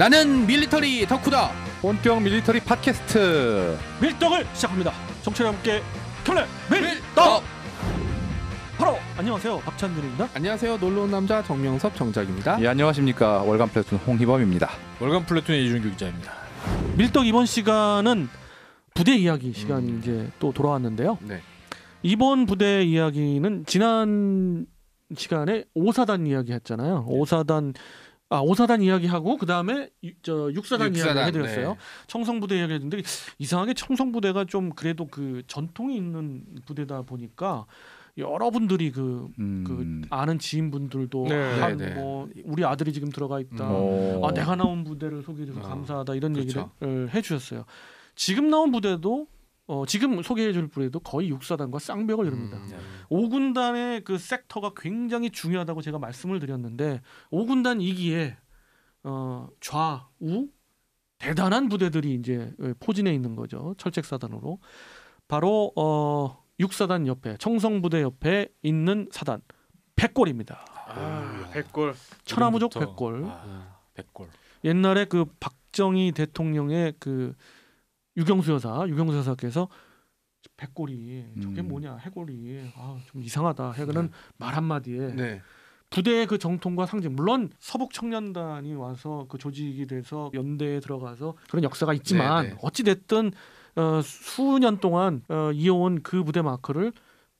나는 밀리터리 덕후다. 본격 밀리터리 팟캐스트 밀떡을 시작합니다. 정치와 함께 켤레 밀떡. 바로 안녕하세요, 박찬준입니다. 안녕하세요, 놀러온 남자 정명섭 정작입니다. 예, 안녕하십니까. 월간 플래툰 홍희범입니다. 월간 플래툰의 이준규 기자입니다. 밀떡 이번 시간은 부대 이야기 시간이 이제 또 돌아왔는데요. 네. 이번 부대 이야기는 지난 시간에 5사단 이야기 했잖아요. 5사단 이야기하고 그 다음에 6사단 이야기 해드렸어요. 네. 청성부대 이야기 했는데 이상하게 청성부대가 좀 그래도 그 전통이 있는 부대다 보니까 여러분들이 그 아는 지인분들도 뭐 우리 아들이 지금 들어가 있다. 내가 나온 부대를 소개해줘서 감사하다 이런 그렇죠. 얘기를 해주셨어요. 지금 나온 부대도 지금 소개해줄 부대도 거의 6사단과 쌍벽을 이룹니다. 5군단의 그 섹터가 굉장히 중요하다고 제가 말씀을 드렸는데 5군단 2기에 좌우 대단한 부대들이 이제 포진해 있는 거죠. 철책사단으로. 바로 6사단 옆에 청성부대 옆에 있는 사단 백골입니다. 백골. 천하무적 백골. 백골. 옛날에 그 박정희 대통령의 그 유경수 여사께서 백골이 저게 뭐냐 해골이 좀 이상하다 해그는 말 한마디에 부대의 그 정통과 상징, 물론 서북 청년단이 와서 그 조직이 돼서 연대에 들어가서 그런 역사가 있지만 어찌 됐든 수년 동안 이어온 그 부대 마크를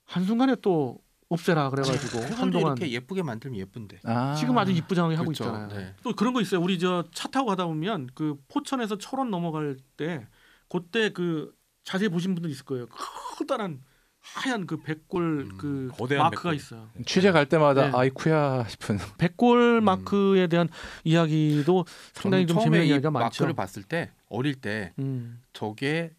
한순간에 또 없애라 그래가지고 한동안 이렇게 예쁘게 만들면 예쁜데 지금 아주 이쁘장하게 하고 그렇죠. 있잖아요. 네. 또 그런 거 있어요. 우리 저 차 타고 가다 보면 그 포천에서 철원 넘어갈 때 그때 그 자세히 보신 분들 있을 거예요. 커다란 하얀 그 백골 그 마크가 백골. 있어요. 취재 갈 때마다 네. 아이쿠야 싶은 백골 마크에 대한 이야기도 상당히 좀 재미있는 이야기가 많죠. 마크를 봤을 때 어릴 때 저게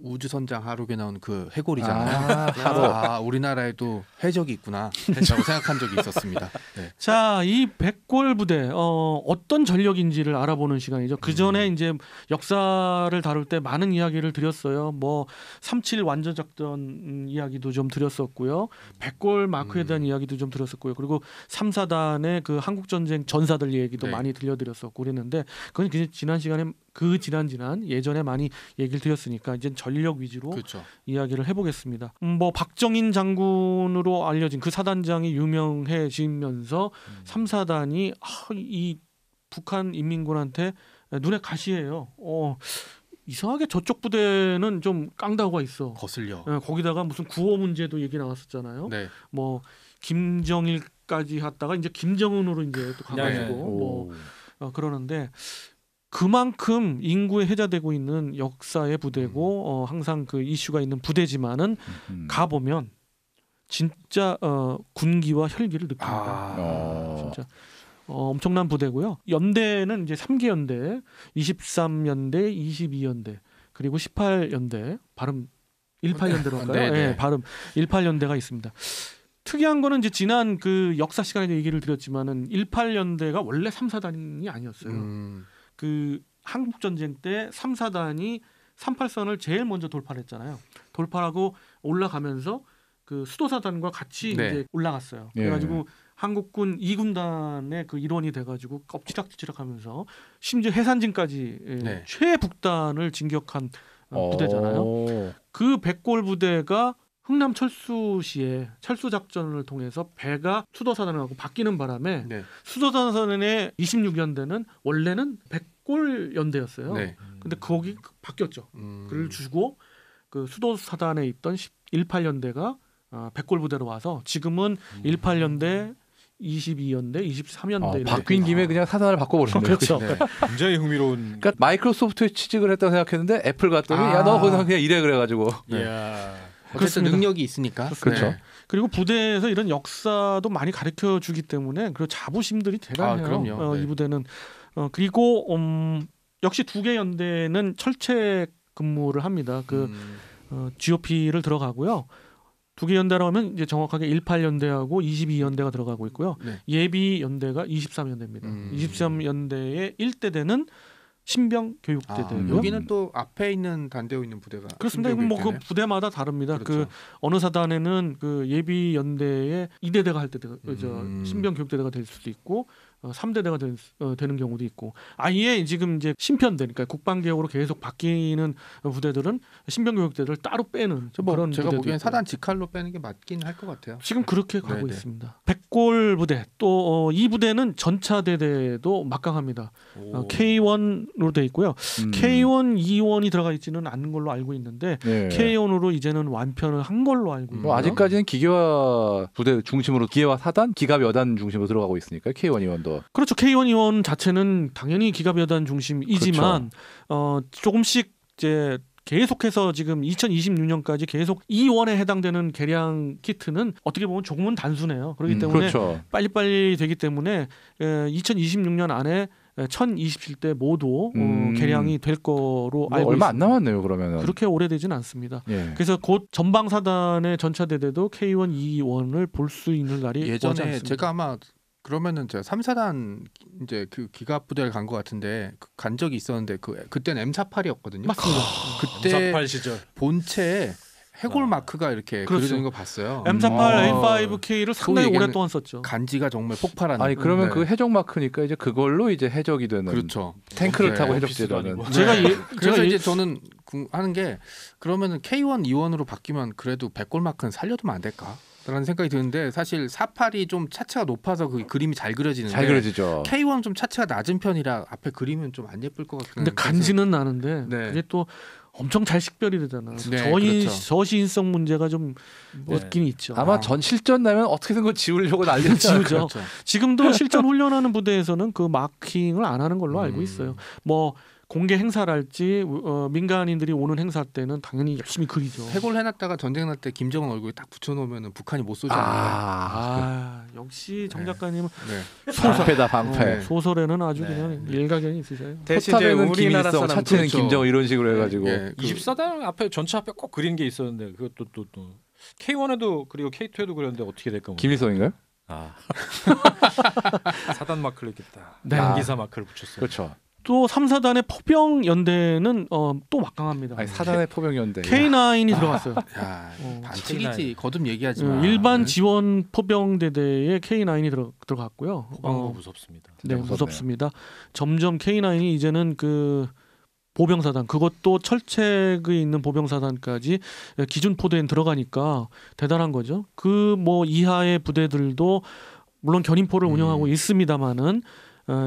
우주선장 하루에 나온 그 해골이잖아요. 우리나라에도 해적이 있구나 라고 생각한 적이 있었습니다. 네. 자, 이 백골 부대 어떤 전력인지를 알아보는 시간이죠. 그 전에 이제 역사를 다룰 때 많은 이야기를 드렸어요. 뭐 3.7 완전작전 이야기도 좀 드렸었고요. 백골 마크에 대한 이야기도 좀 드렸었고요. 그리고 3사단의 그 한국전쟁 전사들 얘기도 많이 들려드렸었고 그랬는데 그건 지난 시간에 지난 예전에 많이 얘기를 드렸으니까 이제 전력 위주로 이야기를 해보겠습니다. 뭐 박정인 장군으로 알려진 그 사단장이 유명해지면서 3사단이 이 북한 인민군한테 눈에 가시예요. 이상하게 저쪽 부대는 좀 깡다구가 있어. 거슬려. 거기다가 무슨 구호 문제도 얘기 나왔었잖아요. 네. 뭐 김정일까지 갔다가 이제 김정은으로 이제 또 가가지고 그러는데. 그만큼 인구에 해자되고 있는 역사의 부대고 항상 그 이슈가 있는 부대지만은 가보면 진짜 군기와 혈기를 느낍니다. 진짜 엄청난 부대고요. 연대는 이제 3개 연대, 23연대, 22연대 그리고 18연대 발음 18연대로 할까요? 네, 발음 18연대가 있습니다. 특이한 거는 이제 지난 그 역사 시간에 얘기를 드렸지만은 18연대가 원래 3사단이 아니었어요. 그 한국 전쟁 때 3사단이 38선을 제일 먼저 돌파를 했잖아요. 돌파하고 올라가면서 그 수도사단과 같이 이제 올라갔어요. 그래가지고 한국군 2군단의 그 일원이 돼가지고 껍지락지락하면서 심지어 해산진까지 최북단을 진격한 부대잖아요. 그 백골 부대가 흥남 철수시에 철수 작전을 통해서 배가 수도사단하고 바뀌는 바람에 수도사단의 26연대는 원래는 백골 연대였어요. 근데 거기 바뀌었죠. 그를 주고 그 수도사단에 있던 18연대가 백골 부대로 와서 지금은 18연대, 22연대, 23연대 바뀐 김에 그냥 사단을 바꿔버렸네요. 그렇죠. 굉장히 흥미로운. 그러니까 마이크로소프트에 취직을 했다고 생각했는데 애플 갔더니 너 거기서 그냥 이래 그래가지고. 어쨌든 능력이 있으니까. 그렇죠. 그리고 부대에서 이런 역사도 많이 가르쳐 주기 때문에 그 자부심들이 대단해요. 이 부대는 그리고 역시 2개 연대는 철책 근무를 합니다. 그 GOP를 들어가고요. 2개 연대라고 하면 이제 정확하게 18연대하고 22연대가 들어가고 있고요. 예비 연대가 23연대입니다. 23연대의 1대대는 신병 교육대대고요. 여기는 또 앞에 있는 단대에 있는 부대가 그렇습니다. 이건 뭐 그 부대마다 다릅니다. 그렇죠. 그 어느 사단에는 그 예비 연대에 2대대가 할 때 신병 교육대대가 될 수도 있고 3대대가 되는 경우도 있고 아예 지금 이제 신편되니까 국방개혁으로 계속 바뀌는 부대들은 신병 교육대를 따로 빼는 그런 제가 부대도 보기엔 있고. 사단 직할로 빼는 게 맞긴 할 것 같아요. 지금 그렇게 가고 네네. 있습니다. 백골 부대 또 이 부대는 전차대대도 막강합니다. K1으로 돼 있고요. K1, E1이 들어가 있지는 않는 걸로 알고 있는데 예. K1으로 이제는 완편을 한 걸로 알고 있고요. 뭐 아직까지는 기계화 부대 중심으로 기계화 사단, 기갑 여단 중심으로 들어가고 있으니까 K1, E1도. 그렇죠. K1, E1 자체는 당연히 기갑여단 중심이지만 조금씩 이제 계속해서 지금 2026년까지 계속 E1에 해당되는 개량 키트는 어떻게 보면 조금은 단순해요. 그렇기 때문에 그렇죠. 빨리빨리 되기 때문에 2026년 안에 1027대 모두 개량이 될 거로 뭐 알고 얼마 있습니다. 안 남았네요. 그러면은. 그렇게 오래되진 않습니다. 예. 그래서 곧 전방사단의 전차대대도 K1, E1을 볼 수 있는 날이 오지 예전에 않습니다. 제가 아마 그러면은 제가 3사단 이제 그 기갑 부대를 간 것 같은데 간 적이 있었는데 그때는 M48이었거든요. 맞습니다. 그때 48 시절. 본체에 해골 마크가 이렇게 그렇죠. 그려져 있는 거 봤어요. M38, A5K를 상당히 소위 오랫동안 썼죠. 간지가 정말 폭발하는. 아니 그러면 네. 그 해적 마크니까 이제 그걸로 이제 해적이 되는 그렇죠. 탱크를 네. 타고 오피스도 해적되는. 아니고. 제가 그래서 제가 이제 저는 하는 게 그러면은 K1, E1으로 바뀌면 그래도 백골 마크는 살려두면 안 될까? 라는 생각이 드는데 사실 48이 좀 차체가 높아서 그 그림이 잘 그려지는데 잘 그려지죠. K1은 좀 차체가 낮은 편이라 앞에 그림은 좀 안 예쁠 것 같긴 근데 간지는 나는데 네. 그게 또 엄청 잘 식별이 되잖아. 네, 그렇죠. 저시인성 문제가 좀 네. 있긴 있죠. 아마 전 실전 나면 어떻게든 그거 지우려고 난리죠. 지우죠. 그렇죠. 지금도 실전 훈련하는 부대에서는 그 마킹을 안 하는 걸로 알고 있어요. 뭐 공개 행사랄지 민간인들이 오는 행사 때는 당연히 열심히 그리죠. 해골 해놨다가 전쟁 날 때 김정은 얼굴에 딱 붙여놓으면 북한이 못 쏘지 않을까. 역시 정 작가님은 네. 방패다 방패. 네. 소설에는 아주 네. 그냥 일가견이 있으셔요. 대신 이제 포탑에는 우리나라 김일성, 사람 차체는 그렇죠. 김정은 이런 식으로 해가지고. 예, 24단 앞에 전차 앞에 꼭 그리는 게 있었는데 그것도 또 K1에도 그리고 K2에도 그렸는데 어떻게 될까 모르겠어요. 김일성인가요? 아. 사단 마크를 이렇게 딱 네. 양기사 마크를 붙였어요. 그렇죠. 또 3사단의 포병 연대는 또 막강합니다. 아니 사단의 포병이었는데. K9이 들어갔어요. 야 어, 반칙이지. 거듭 얘기하지만 일반 지원 포병대대에 K9이 들어갔고요. 포방도 무섭습니다. 네, 무섭네요. 무섭습니다. 점점 K9이 이제는 그 보병사단 그것도 철책에 있는 보병사단까지 기준 포대에 들어가니까 대단한 거죠. 그 뭐 이하의 부대들도 물론 견인포를 운영하고 있습니다만은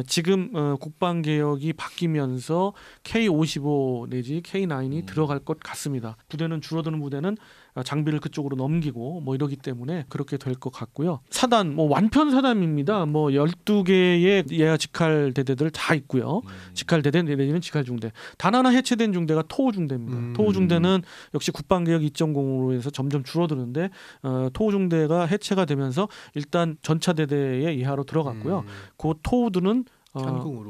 지금 국방 개혁이 바뀌면서 K55 내지 K9이 들어갈 것 같습니다. 부대는 줄어드는 부대는 장비를 그쪽으로 넘기고 뭐 이러기 때문에 그렇게 될 것 같고요. 사단 뭐 완편 사단입니다. 뭐 12개의 예하 직할 대대들 다 있고요. 직할 대대 내지는 직할 중대. 단 하나 해체된 중대가 토우 중대입니다. 토우 중대는 역시 국방 개혁 2.0으로 해서 점점 줄어드는데 토우 중대가 해체가 되면서 일단 전차 대대의 예하로 들어갔고요. 그 토우들은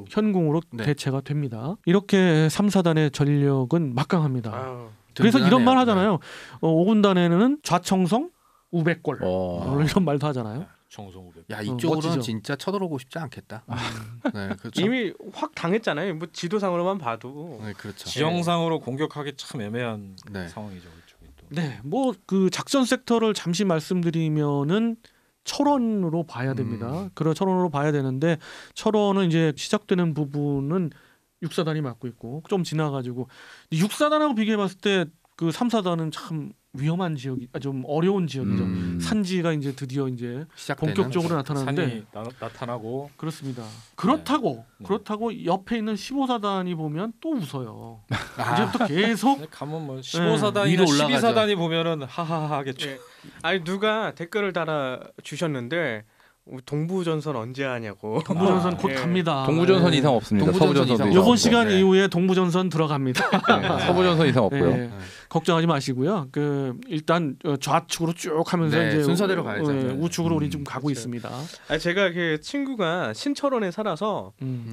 현궁으로 네. 대체가 됩니다. 이렇게 3사단의 전력은 막강합니다. 아유, 그래서 이런 말 든든하네요. 하잖아요. 5군단에는 좌청성 우백골 이런 말도 하잖아요. 청송 500. 야 이쪽으로는 멋지죠. 진짜 쳐들어오고 싶지 않겠다. 네, 그렇죠. 이미 확 당했잖아요. 뭐 지도상으로만 봐도. 네, 그렇죠. 지형상으로 공격하기 참 애매한 네. 상황이죠. 그쪽이 또. 네, 뭐 그 작전 섹터를 잠시 말씀드리면은 철원으로 봐야 됩니다. 그런 철원으로 봐야 되는데 철원은 이제 시작되는 부분은 6사단이 맡고 있고 좀 지나가지고 6사단하고 비교해봤을 때 그 3사단은 참 위험한 지역이 좀 어려운 지역이죠. 산지가 이제 드디어 이제 시작되는 본격적으로 나타나는데 산이 나타나고 그렇습니다. 그렇다고 네. 그렇다고 옆에 있는 15사단이 보면 또 웃어요. 아, 이제부터 계속 가면 뭐 15사단이나 위로 올라가죠. 12사단이 보면은 하하하겠죠. 예. 아니 누가 댓글을 달아 주셨는데 동부전선 언제 하냐고. 동부전선 곧 예. 갑니다. 동부전선 네. 이상 없습니다. 동부전선 서부전선도 이상 이상 이번 없고. 시간 네. 이후에 동부전선 들어갑니다. 네, 서부전선 이상 없고요. 예. 걱정하지 마시고요. 그 일단 좌측으로 쭉 하면서 네, 이제 순서대로 가야죠. 네. 우측으로 우리 좀 가고 그렇죠. 있습니다. 아니 제가 그 친구가 신철원에 살아서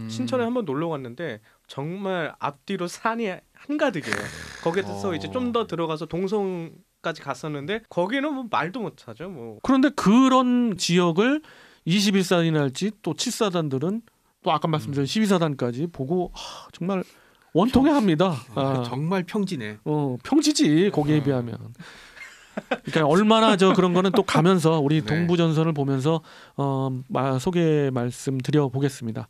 신천에 한번 놀러 갔는데 정말 앞뒤로 산이 한가득이에요. 거기서 이제 좀 더 들어가서 동성까지 갔었는데 거기는 뭐 말도 못하죠. 뭐 그런데 그런 지역을 21사단이랄지 또 7사단들은 또 아까 말씀드린 12사단까지 보고 정말 원통해합니다. 정말 평지네. 평지지 거기에 비하면. 그러니까 얼마나 그런 거는 또 가면서 우리 네. 동부전선을 보면서 소개 말씀 드려보겠습니다.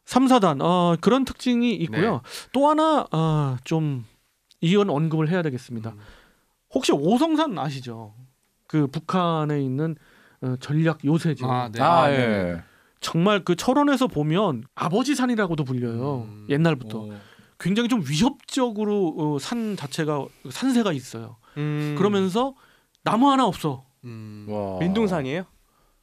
3사단 그런 특징이 있고요. 네. 또 하나 좀 이건 언급을 해야 되겠습니다. 혹시 오성산 아시죠? 그 북한에 있는 전략 요새죠. 네. 예. 정말 그 철원에서 보면 아버지 산이라고도 불려요. 옛날부터. 굉장히 좀 위협적으로 산 자체가 산세가 있어요. 그러면서 나무 하나 없어. 와. 민둥산이에요?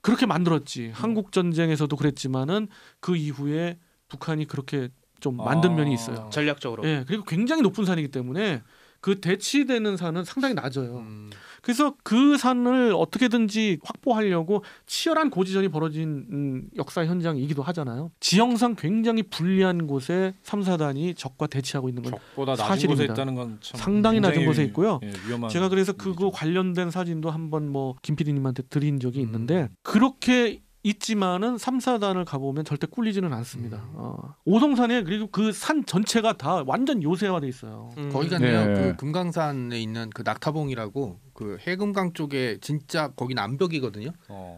그렇게 만들었지. 한국 전쟁에서도 그랬지만은 그 이후에 북한이 그렇게 좀 만든 면이 있어요. 전략적으로. 예, 그리고 굉장히 높은 산이기 때문에 그 대치되는 산은 상당히 낮아요. 그래서 그 산을 어떻게든지 확보하려고 치열한 고지전이 벌어진 역사 현장이기도 하잖아요. 지형상 굉장히 불리한 곳에 3사단이 적과 대치하고 있는 건 적보다 낮은 사실입니다. 곳에 있다는 건 참 상당히 낮은 곳에 있고요. 위험한. 제가 그래서 그거 관련된 사진도 한번 김 PD님한테 드린 적이 있는데 그렇게 있지만은 3사단을 가보면 절대 꿀리지는 않습니다. 오성산에 그리고 그 산 전체가 다 완전 요새화돼 있어요. 거기가요. 네. 그 금강산에 있는 그 낙타봉이라고 그 해금강 쪽에 진짜 거기는 암벽이거든요.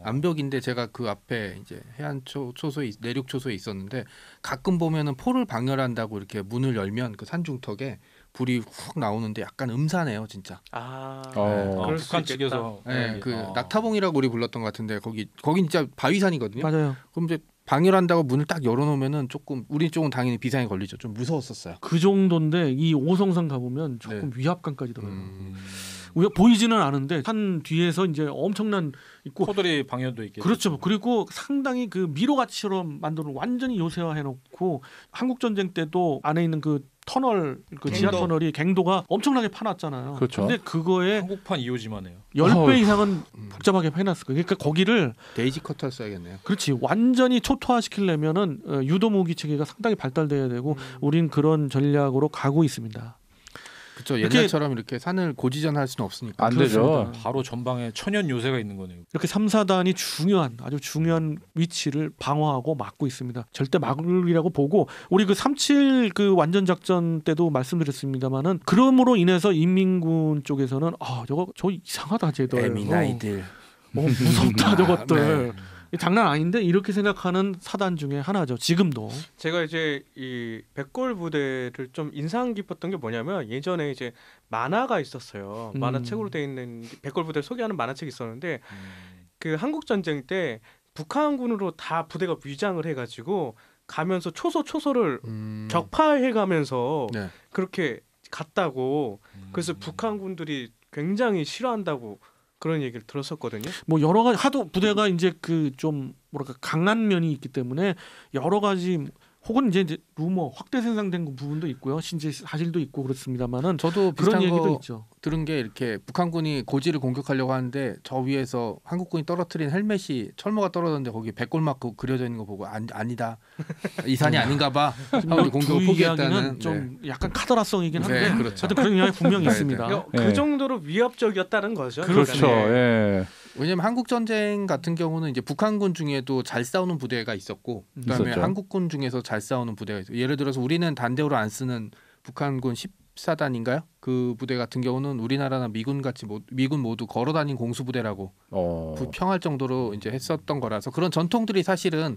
암벽인데 제가 그 앞에 이제 해안 초소에 내륙 초소에 있었는데 가끔 보면은 포를 방열한다고 이렇게 문을 열면 그 산중턱에 불이 훅 나오는데 약간 음산해요, 진짜. 그럴 수 북한 있겠다. 측에서 네, 그 낙타봉이라고 우리 불렀던 것 같은데 거긴 진짜 바위산이거든요. 맞아요. 그럼 이제 방열한다고 문을 딱 열어놓으면은 조금 우리 쪽은 당연히 비상이 걸리죠. 좀 무서웠었어요. 그 정도인데 이 오성산 가보면 조금 위압감까지 들어요. 보이지는 않은데 산 뒤에서 이제 엄청난 있고 포들이 방열도 있게. 그렇죠. 그리고 상당히 그 미로가처럼 만들어 완전히 요새화해놓고 한국 전쟁 때도 안에 있는 그 터널, 그 지하 터널이 갱도가 엄청나게 파놨잖아요. 그렇죠. 근데 그거에 한국판 2호지만 해요. 10배 이상은 복잡하게 해놨을 거예요. 그러니까 거기를 데이지 커터를 써야겠네요. 그렇지 완전히 초토화시키려면은 유도무기 체계가 상당히 발달돼야 되고 우린 그런 전략으로 가고 있습니다. 그렇죠. 이렇게- 옛날처럼 이렇게 산을 고지전할 수는 없으니까. 안 되죠. 그렇습니다. 바로 전방에 천연 요새가 있는 거네요. 이렇게 3사단이 아주 중요한 위치를 방어하고 막고 있습니다. 절대 막으리라고 보고 우리 그 3.7 그 완전 작전 때도 말씀드렸습니다만은 그럼으로 인해서 인민군 쪽에서는 저 이상하다 쟤들. 에미나이들. 무섭다 저것들. 네. 장난 아닌데 이렇게 생각하는 사단 중에 하나죠. 지금도. 제가 이제 이 백골 부대를 좀 인상 깊었던 게 뭐냐면 예전에 이제 만화가 있었어요. 만화책으로 돼 있는 백골 부대를 소개하는 만화책이 있었는데 그 한국 전쟁 때 북한군으로 다 부대가 위장을 해가지고 가면서 초소를 격파해가면서 네. 그렇게 갔다고. 그래서 북한군들이 굉장히 싫어한다고 그런 얘기를 들었었거든요. 뭐 여러 가지 하도 부대가 이제 그 좀 뭐랄까 강한 면이 있기 때문에 여러 가지 혹은 이제 루머 확대 생산된 부분도 있고요. 신재 사실도 있고 그렇습니다만은 저도 그런 비슷한 얘기도 거 있죠. 들은 게 이렇게 북한군이 고지를 공격하려고 하는데 저 위에서 한국군이 떨어뜨린 헬멧이 철모가 떨어졌는데 거기 백골 맞고 그려져 있는 거 보고 아니다. 이 산이 아닌가봐. 하고 공격을 그 포기했다는. 이야기는 좀 약간 카더라성이긴 한데 네, 그렇죠. 하여튼 그런 이야기 분명히 네, 있습니다. 네. 그 네. 정도로 위협적이었다는 거죠. 그렇죠. 그러니까. 예. 왜냐면 한국 전쟁 같은 경우는 이제 북한군 중에도 잘 싸우는 부대가 있었고 그다음에 있었죠. 한국군 중에서 잘 싸우는 부대가 있어요. 예를 들어서 우리는 단대우로 안 쓰는 북한군 14단인가요? 그 부대 같은 경우는 우리나라나 미군 같이 미군 모두 걸어다닌 공수부대라고 평할 정도로 이제 했었던 거라서 그런 전통들이 사실은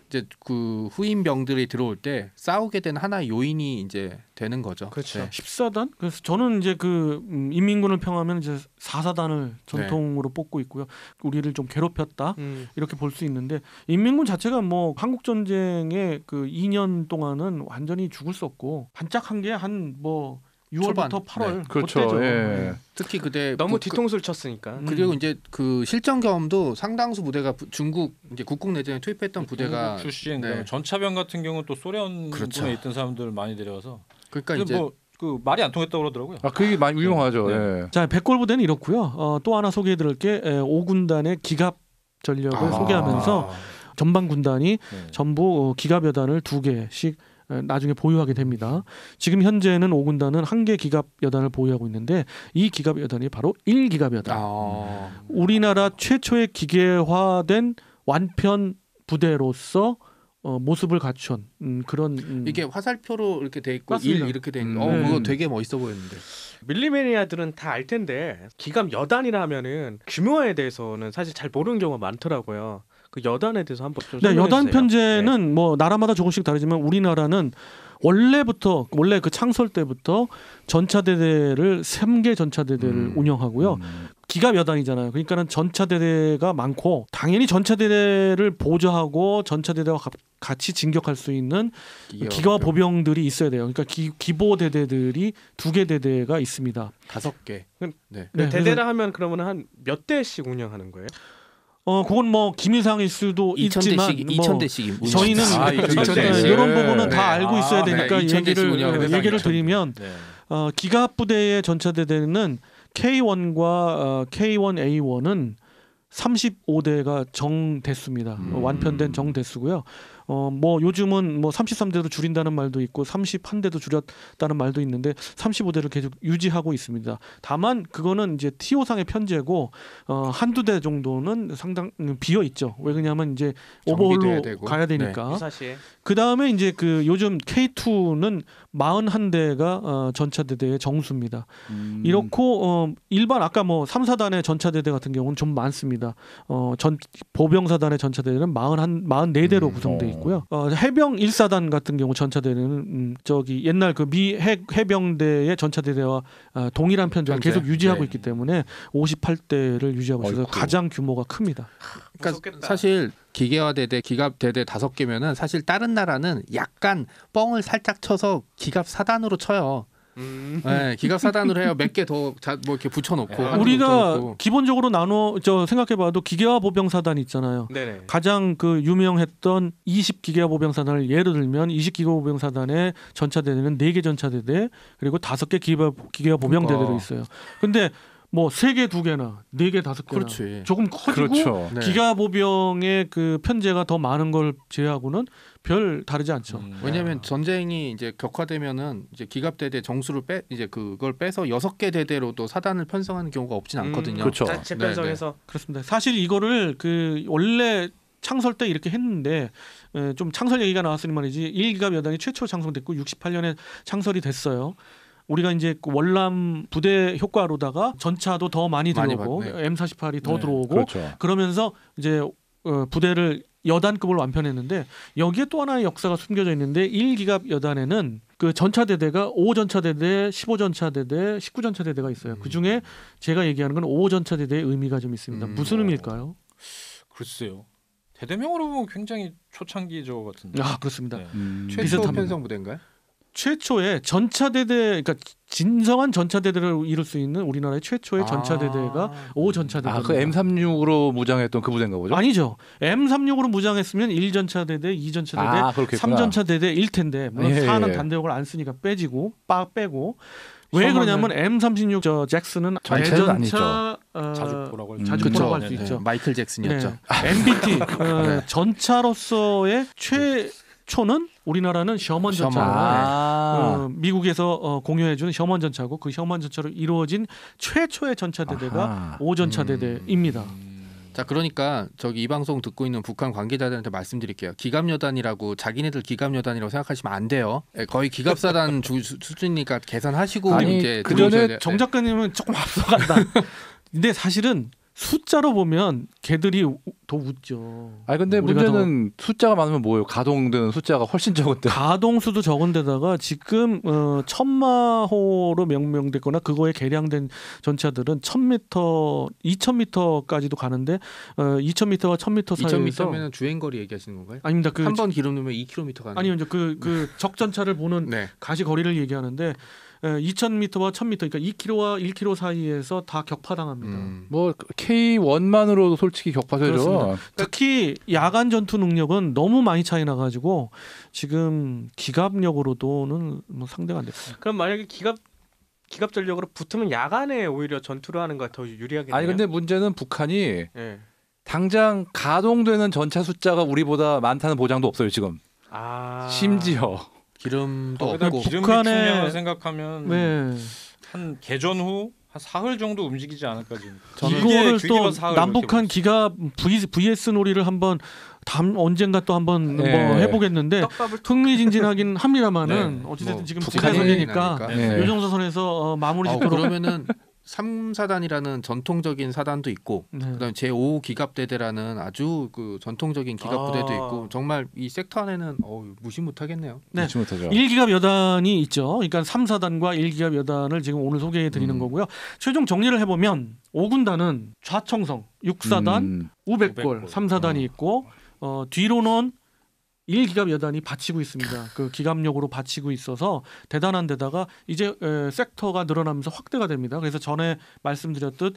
이제 그 후임병들이 들어올 때 싸우게 된 하나의 요인이 이제 되는 거죠. 그렇죠. 네. 14단? 그래서 저는 이제 그 인민군을 평하면 이제 4사단을 전통으로 뽑고 있고요. 우리를 좀 괴롭혔다 이렇게 볼 수 있는데 인민군 자체가 뭐 한국 전쟁의 그 2년 동안은 완전히 죽을 수 없고 반짝한 게 한 뭐 6월부터 초반. 8월 네. 그렇죠. 그때죠. 예. 특히 그때 너무 뒤통수를 쳤으니까. 그리고 이제 그 실전 경험도 상당수 부대가 중국 이제 국공 내전에 투입했던 부대가 중국 출신 네. 전차병 같은 경우는 또 소련군에 그렇죠. 있던 사람들 많이 데려와서 그러니까 근데 이제 뭐 그 말이 안 통했다고 그러더라고요. 그게 많이 유명하죠. 네. 예. 자, 백골 부대는 이렇고요. 또 하나 소개해드릴 게 5군단의 기갑 전력을 소개하면서 전방 군단이 네. 전부 기갑여단을 2개씩 나중에 보유하게 됩니다. 지금 현재는 5군단은 1개 기갑여단을 보유하고 있는데 이 기갑여단이 바로 1기갑여단. 우리나라 최초의 기계화된 완편 부대로서 모습을 갖춘 그런 이게 화살표로 이렇게 돼 있고 맞습니다. 1 이렇게 돼 있는 거. 네. 그거 되게 멋있어 보였는데. 밀리매니아들은 다 알 텐데 기갑 여단이라 하면은 규모에 대해서는 사실 잘 모르는 경우가 많더라고요. 그 여단에 대해서 한번 좀 네, 설명해 여단 주세요. 편제는 뭐 나라마다 조금씩 다르지만 우리나라는 원래 그 창설 때부터 전차대대를 3개 전차대대를 운영하고요. 기갑 여단이잖아요. 그러니까는 전차대대가 많고 당연히 전차대대를 보조하고 전차대대와 같이 진격할 수 있는 기갑 보병들이 있어야 돼요. 그러니까 기보대대들이 2개 대대가 있습니다. 5개. 네. 네, 대대라 하면 그러면 한 몇 대씩 운영하는 거예요? 그건 뭐 기밀상일 수도 있지만 2,000대씩 저희는 이런 부분은 다 알고 있어야 되니까 2,000대씩 얘기를 드리면 기갑 부대의 전차대대는 K1과 K1A1은 35대가 정대수입니다. 완편된 정대수고요. 뭐 요즘은 뭐 33대로 줄인다는 말도 있고 31대도 줄였다는 말도 있는데 35대를 계속 유지하고 있습니다. 다만 그거는 이제 TO상의 편제고 한두 대 정도는 상당 비어 있죠. 왜 그러냐면 이제 오버홀로 가야 되니까. 사실. 그다음에 이제 그 요즘 K2는 41대가 전차대대의 정수입니다. 이렇고 일반 아까 뭐 3, 4단의 전차대대 같은 경우는 좀 많습니다. 보병사단의 전차대대는 44대로 구성되어 있고요. 해병 1사단 같은 경우 전차대대는 저기 옛날 그 미 해병대의 전차대대와 동일한 편제를 계속 유지하고 있기 때문에 58대를 유지하고 있어서 가장 규모가 큽니다. 그러니까 사실 기계화대대, 기갑대대 5개면은 사실 다른 나라는 약간 뻥을 살짝 쳐서 기갑 4단으로 쳐요. 네, 기갑 4단으로 해요. 몇 개 더 뭐 이렇게 붙여놓고. 우리가 기본적으로 생각해봐도 기계화 보병사단 있잖아요. 네네. 가장 그 유명했던 20기계화 보병사단을 예를 들면 20기계화 보병사단의 전차대대는 4개 전차대대 그리고 5개 기계화 보병대대로 있어요. 근데 뭐 3개, 2개나 4개, 5개나 그렇지. 조금 커지고 그렇죠. 네. 기가 보병의 그 편제가 더 많은 걸 제외하고는 별 다르지 않죠. 왜냐하면 전쟁이 이제 격화되면은 이제 기갑대대 정수를 이제 그걸 빼서 6개 대대로도 사단을 편성하는 경우가 없진 않거든요. 그렇죠. 재편성해서 그렇습니다. 사실 이거를 그 원래 창설 때 이렇게 했는데 좀 창설 얘기가 나왔으니 말이지 1기갑 여단이 최초 창설됐고 68년에 창설이 됐어요. 우리가 이제 월남 부대 효과로다가 전차도 더 많이 들어오고 M48이 더 들어오고 그렇죠. 그러면서 이제 부대를 여단급을 완편했는데 여기에 또 하나의 역사가 숨겨져 있는데 1기갑 여단에는 그 전차대대가 5전차대대, 15전차대대, 19전차대대가 있어요. 그중에 제가 얘기하는 건 5전차대대의 의미가 좀 있습니다. 무슨 의미일까요? 글쎄요. 대대명으로 보면 굉장히 초창기죠 같은데. 아 그렇습니다. 네. 최초 비슷합니다. 편성 부대인가요? 최초의 전차대대, 그러니까 진정한 전차대대를 이룰 수 있는 우리나라의 최초의 전차대대가 5전차대대. 그 M36으로 무장했던 그 부대인가 보죠? 아니죠. M36으로 무장했으면 1전차대대, 2전차대대, 3전차대대 1텐데 물론 4는 단대역을 안 쓰니까 빼고 왜 그러냐면 M36 저 잭슨은 전차는 아니죠. 자주포라고 자주포라고 할 수 있죠. 마이클 잭슨이었죠. MBT 전차로서의 최초는 우리나라는 셔먼 전차. 미국에서 공유해준 셔먼 전차고 그 셔먼 전차로 이루어진 최초의 전차대대가 5전차대대입니다. 자, 그러니까 저기 이 방송 듣고 있는 북한 관계자들한테 말씀드릴게요. 기갑여단이라고 자기네들 기갑여단이라고 생각하시면 안 돼요. 거의 기갑사단 수준이니까 계산하시고 아니, 이제 그 전에 들어오셔야 정 작가님은 조금 앞서간다. 근데 사실은 숫자로 보면 걔들이 더 웃죠. 아니 근데 문제는 숫자가 많으면 뭐예요? 가동되는 숫자가 훨씬 적은데. 가동수도 적은데다가 지금 천마호로 명명됐거나 그거에 개량된 전차들은 1000m, 2000m까지도 가는데 2000m와 1000m 사이에서 2000m면 주행거리 얘기하시는 건가요? 아닙니다. 한 번 기름 넣으면 2km 가는. 아니요, 이제 그 적전차를 보는 네. 가시 거리를 얘기하는데 2000m와 1000m, 그러니까 2km와 1km 사이에서 다 격파당합니다. 뭐 K1만으로도 솔직히 격파세죠. 그렇습니다. 특히 야간 전투 능력은 너무 많이 차이 나가지고 지금 기갑력으로도는 뭐 상대가 안 됐어요. 그럼 만약에 기갑 전력으로 붙으면 야간에 오히려 전투를 하는 거 더 유리하겠네요. 아니 근데 문제는 북한이 네. 당장 가동되는 전차 숫자가 우리보다 많다는 보장도 없어요 지금. 심지어 기름도 없고 기름 비축량을 생각하면 네. 한 개전 후 한 사흘 정도 움직이지 않을까 지금. 이거를 또 남북한 기갑 VS 놀이를 한번 언젠가 또 한번 뭐 해보겠는데 떡밥을 흥미진진하긴 합니다만은 네. 어찌됐든 뭐 지금 북한이 지대선이니까 나니까. 요정도 선에서 마무리 짓도록. 그러면은 3사단이라는 전통적인 사단도 있고 네. 그다음에 제5기갑대대라는 아주 그 전통적인 기갑부대도 있고 정말 이 섹터 안에는 무시 못하겠네요. 네. 그렇지 못하죠. 1기갑 여단이 있죠. 그러니까 3사단과 1기갑 여단을 지금 오늘 소개해 드리는 거고요. 최종 정리를 해보면 5군단은 좌청성, 6사단, 우백골 3사단이 있고 뒤로는 1기갑 여단이 받치고 있습니다. 그 기갑력으로 받치고 있어서 대단한 데다가 이제 섹터가 늘어나면서 확대가 됩니다. 그래서 전에 말씀드렸듯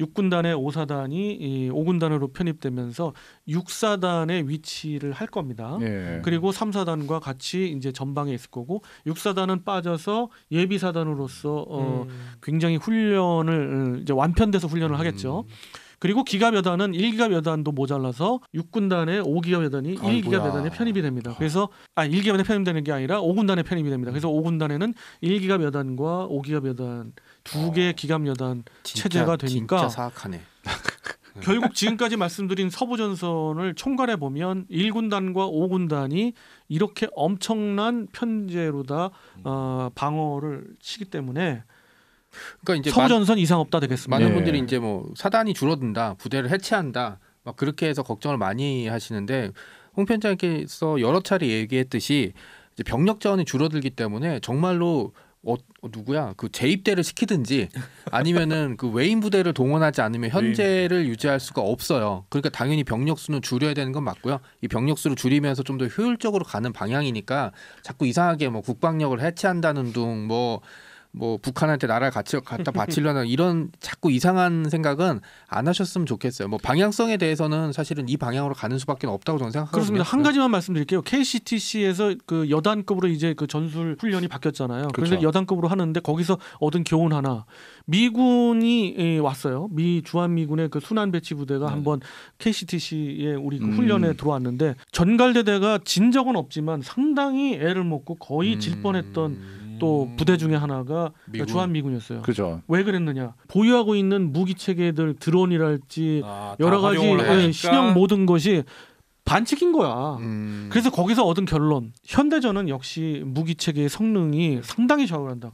6군단의 5사단이 5군단으로 편입되면서 6사단의 위치를 할 겁니다. 그리고 3사단과 같이 이제 전방에 있을 거고 6사단은 빠져서 예비사단으로서 굉장히 훈련을 이제 완편돼서 훈련을 하겠죠. 그리고 기갑 여단은 1기갑 여단도 모자라서 6군단의 5기갑 여단이 1기갑 여단에 편입이 됩니다. 그래서 1기갑 여단에 편입되는 게 아니라 5군단에 편입이 됩니다. 그래서 5군단에는 1기갑 여단과 5기갑 여단 두 개의 기갑 여단 체제가 되니까 진짜 사악하네. 결국 지금까지 말씀드린 서부전선을 총괄해 보면 1군단과 5군단이 이렇게 엄청난 편제로다 방어를 치기 때문에 그러니까 이제 서부전선 이상 없다 되겠습니다. 많은 분들이 이제 뭐 사단이 줄어든다, 부대를 해체한다, 막 그렇게 해서 걱정을 많이 하시는데 홍 편장님께서 여러 차례 얘기했듯이 이제 병력 자원이 줄어들기 때문에 정말로 누구야 그 재입대를 시키든지 아니면은 그 외인 부대를 동원하지 않으면 현재를 유지할 수가 없어요. 그러니까 당연히 병력 수는 줄여야 되는 건 맞고요. 이 병력 수를 줄이면서 좀 더 효율적으로 가는 방향이니까 자꾸 이상하게 뭐 국방력을 해체한다는 둥 뭐 북한한테 나라를 갖다 바치려는 이런 자꾸 이상한 생각은 안 하셨으면 좋겠어요. 뭐 방향성에 대해서는 사실은 이 방향으로 가는 수밖에 없다고 저는 생각하거든요. 그렇습니다. 한 가지만 말씀드릴게요. KCTC에서 그 여단급으로 이제 그 전술 훈련이 바뀌었잖아요. 그래서 그렇죠. 여단급으로 하는데 거기서 얻은 교훈 하나. 미군이 왔어요. 주한미군의 그 순환 배치 부대가 한번 KCTC에 우리 그 훈련에 들어왔는데 전갈대대가 진 적은 없지만 상당히 애를 먹고 거의 질 뻔했던 또 부대 중에 하나가 주한미군이었어요. 그죠. 왜 그랬느냐? 보유하고 있는 무기 체계들 드론이랄지 여러 가지 신형 모든 것이 반칙인 거야. 그래서 거기서 얻은 결론. 현대전은 역시 무기 체계의 성능이 상당히 좌우를 한다.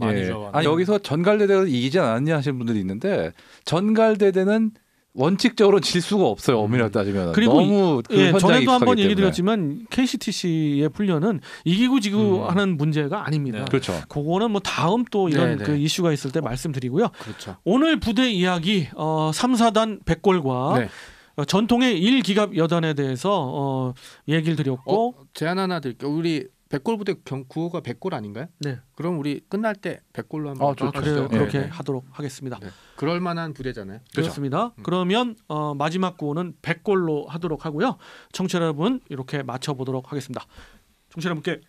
여기서 전갈대대가 이기지 않았냐 하시는 분들이 있는데 전갈대대는 원칙적으로 질 수가 없어요. 엄밀히 따지면. 그리고 너무 전에도 한번 얘기 드렸지만 KCTC의 훈련은 이기고 지고 하는 문제가 아닙니다. 네. 그렇죠. 그거는 뭐 다음 또 이런 그 이슈가 있을 때 말씀드리고요. 그렇죠. 오늘 부대 이야기 3사단 백골과 전통의 1기갑 여단에 대해서 얘기를 드렸고 제안 하나 드릴게요. 우리 백골 부대 구호가 백골 아닌가요? 네. 그럼 우리 끝날 때 백골로 한번 그렇게 하도록 하겠습니다. 네. 그럴 만한 부대잖아요. 그렇습니다. 그러면 마지막 구호는 백골로 하도록 하고요. 청취자 여러분 이렇게 맞춰보도록 하겠습니다. 청취자 여러분께